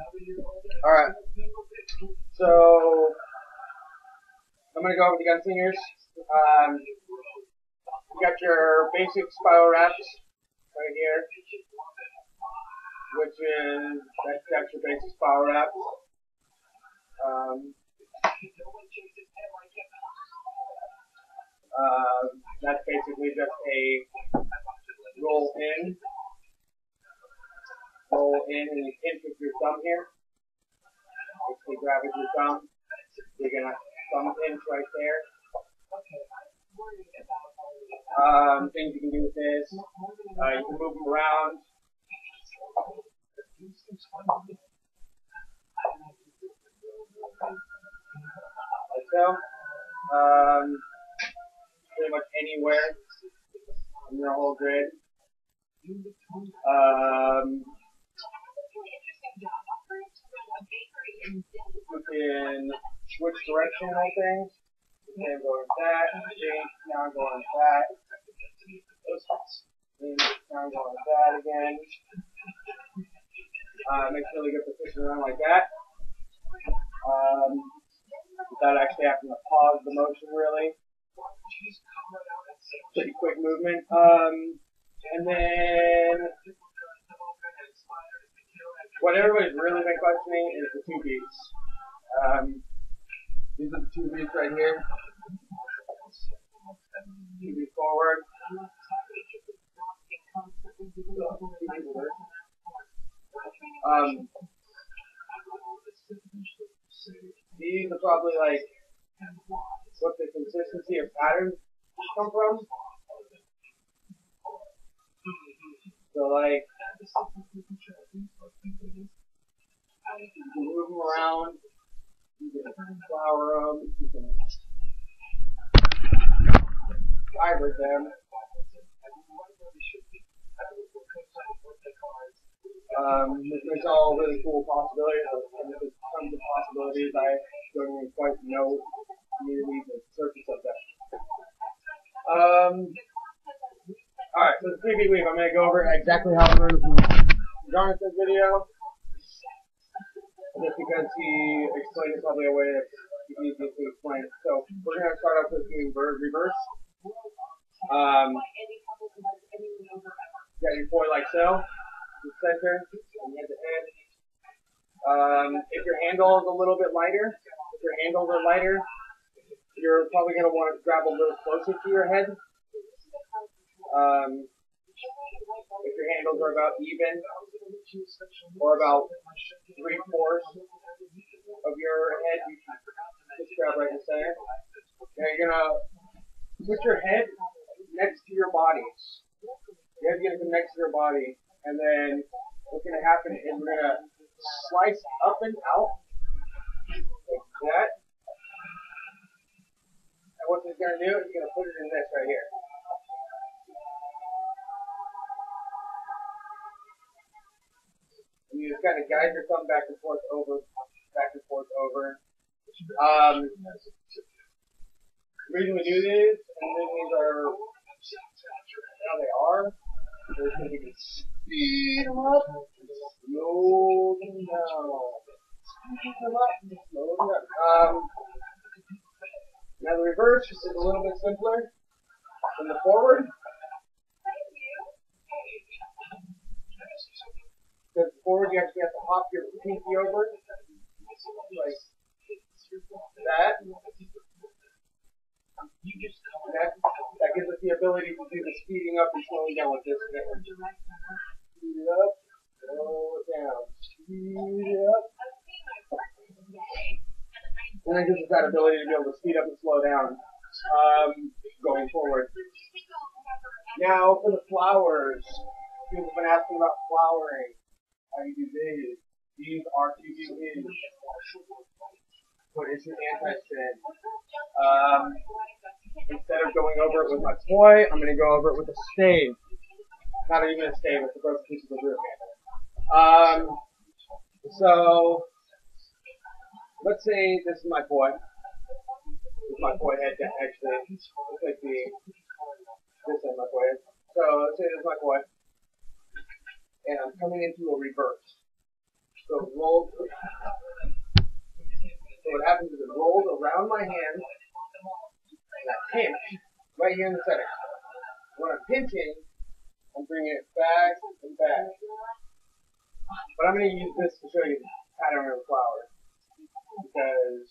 Alright, so I'm going to go over the gunslingers. You got your basic spiral wraps right here, which is, that's your basic spiral wrap. That's basically just a roll in, and you pinch with your thumb here. Basically grab with your thumb. You're gonna thumb pinch right there. Things you can do with this. You can move them around. Like so. Pretty much anywhere in your whole grid. You can switch directional things. You can go like that, change, now go like that. Now go like that again. Makes really good position around like that. Without actually having to pause the motion really. Pretty quick movement. And then what everybody's really been questioning is the two beats. These are the two beats right here. Two beats forward. These are probably like what the consistency of patterns come from. So like you can move them around, you can flower them, you can hybrid them. There's all really cool possibilities. There's tons of possibilities. I don't even quite know really the surface of that. Alright, so the 3-beat weave, I'm going to go over exactly how I'm going to Jonathan's video. Just because he explained it probably a way that he needs to explain it. So we're going to start off with doing reverse. You got your foil like so, the center, and head to head. If your handle is a little bit lighter, you're probably going to want to grab a little closer to your head. If your handles are about even, or about 3/4 of your head, you can just grab right in the center. Now you're going to put your head next to your body. You have to get it next to your body, and then what's going to happen is we're going to slice up and out, like that. And what it's going to do is it's going to put it in this right here. And you just kind of guide your thumb back and forth over. The reason we do this, and then these are how they are, is so we can speed them up, slow them down. Now the reverse is a little bit simpler than the forward. Because forward you actually have to hop your pinky over, like that. That gives us the ability to do the speeding up and slowing down with this. Speed it up, slow it down. Speed it up. And that gives us that ability to be able to speed up and slow down going forward. Now for the flowers. People have been asking about flowering. How do you do these? These are TVs. What is your anti-spin? Instead of going over it with my toy, I'm going to go over it with a stave. Not even a stave, it's a broken piece of wood. So, let's say this is my toy. This is my toy head, actually. Looks like this is my toy head. So, let's say this is my toy. And I'm coming into a reverse. So it rolls. So what happens is it rolls around my hand, and I pinch right here in the center. When I'm pinching, I'm bringing it back and back. But I'm going to use this to show you the pattern of the flower, because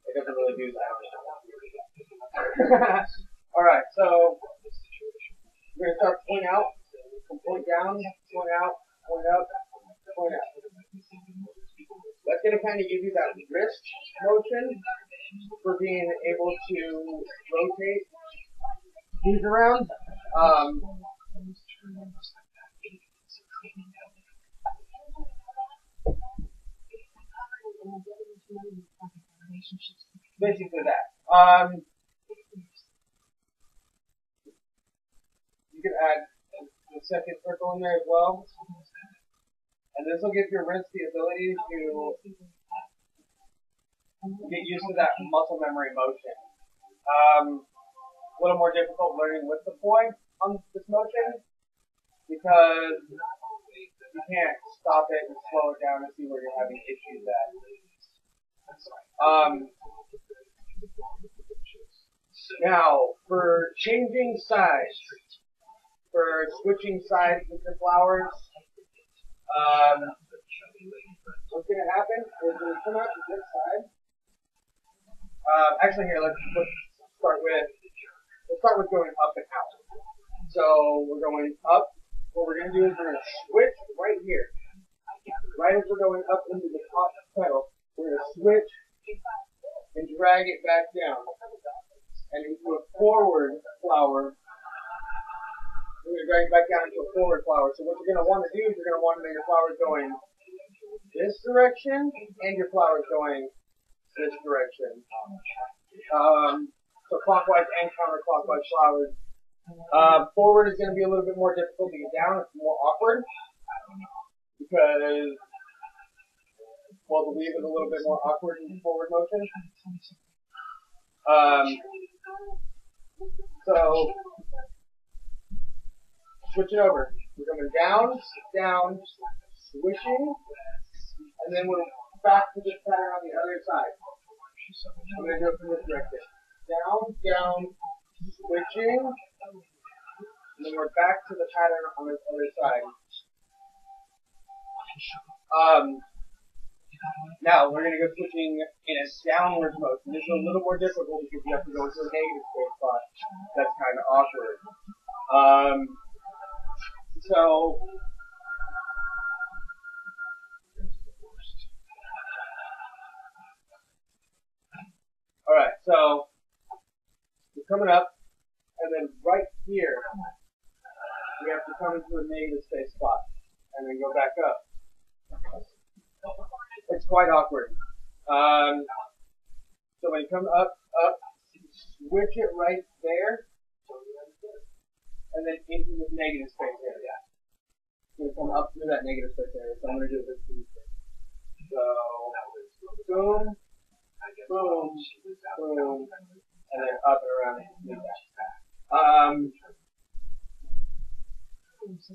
it doesn't really do that. Alright, so we're going to start point out, point down, point out, point up, point out. That's going to kind of give you that wrist motion for being able to rotate these around. Basically that. You can add the second circle in there as well. And this will give your wrist the ability to get used to that muscle memory motion. A little more difficult learning with the poi on this motion, because you can't stop it and slow it down and see where you're having issues at. Now, for changing sides, for switching sides with the flowers, what's going to happen is when you come out to this side, actually here, let's start with going up and out. So we're going up. What we're going to do is we're going to switch right here. Right as we're going up into the top pedal, we're going to switch and drag it back down. And into a forward flower. We're going to drag it back down into a forward flower. So what you're going to want to do is you're going to want to make your flowers going this direction and your flowers going this direction. So clockwise and counterclockwise flowers. Forward is going to be a little bit more difficult to get down. It's more awkward because, well, the weave is a little bit more awkward in forward motion. So switch it over. We're going down, down, swishing, and then we're back to this pattern on the other side. I'm going to do it from this direction. Down, down, switching, and then we're back to the pattern on this other side. Now we're going to go switching in a downward motion. This is a little more difficult because you have to go into a negative space spot. That's kind of awkward. Alright, so we're coming up, and then right here, we have to come into a negative space spot, and then go back up. It's quite awkward. So when you come up, switch it right there, and then into this negative space area. You're going to come up through that negative space area, so I'm going to do this. So, boom, boom, boom, and then up and around and that.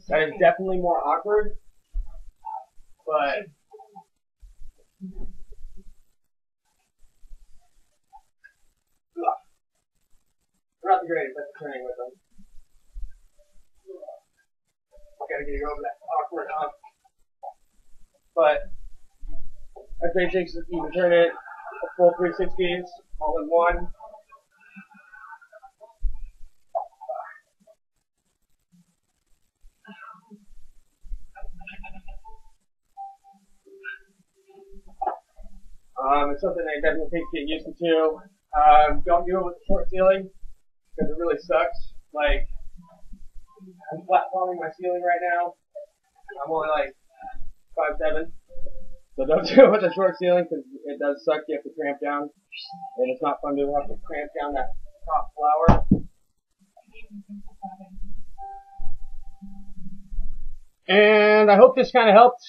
That is definitely more awkward, but we're not the greatest at turning with them. Gotta get over that awkward hump. But that's basics. You can turn it a full 360s all in one. It's something I definitely think you get used to. Don't do it with the short ceiling because it really sucks. Like, I'm flat palming my ceiling right now. I'm only like 5'7", so don't do it with a short ceiling because it does suck. You have to cramp down, and it's not fun to have to cramp down that top flower. And I hope this kind of helped.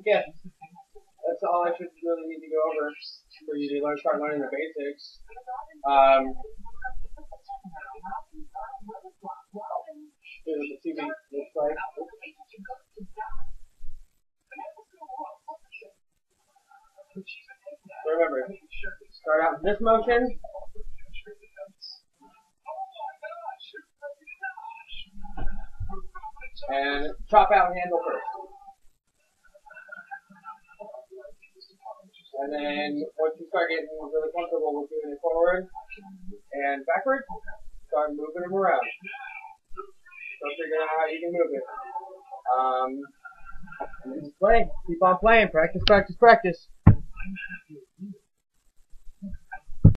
Yeah, that's all I should really need to go over for you to start learning the basics. So remember, start out in this motion, and chop out handle first. And then once you start getting really comfortable with moving it forward and backward, start moving them around. Start figuring out how you can move it. And then just play. Keep on playing. Practice, practice, practice.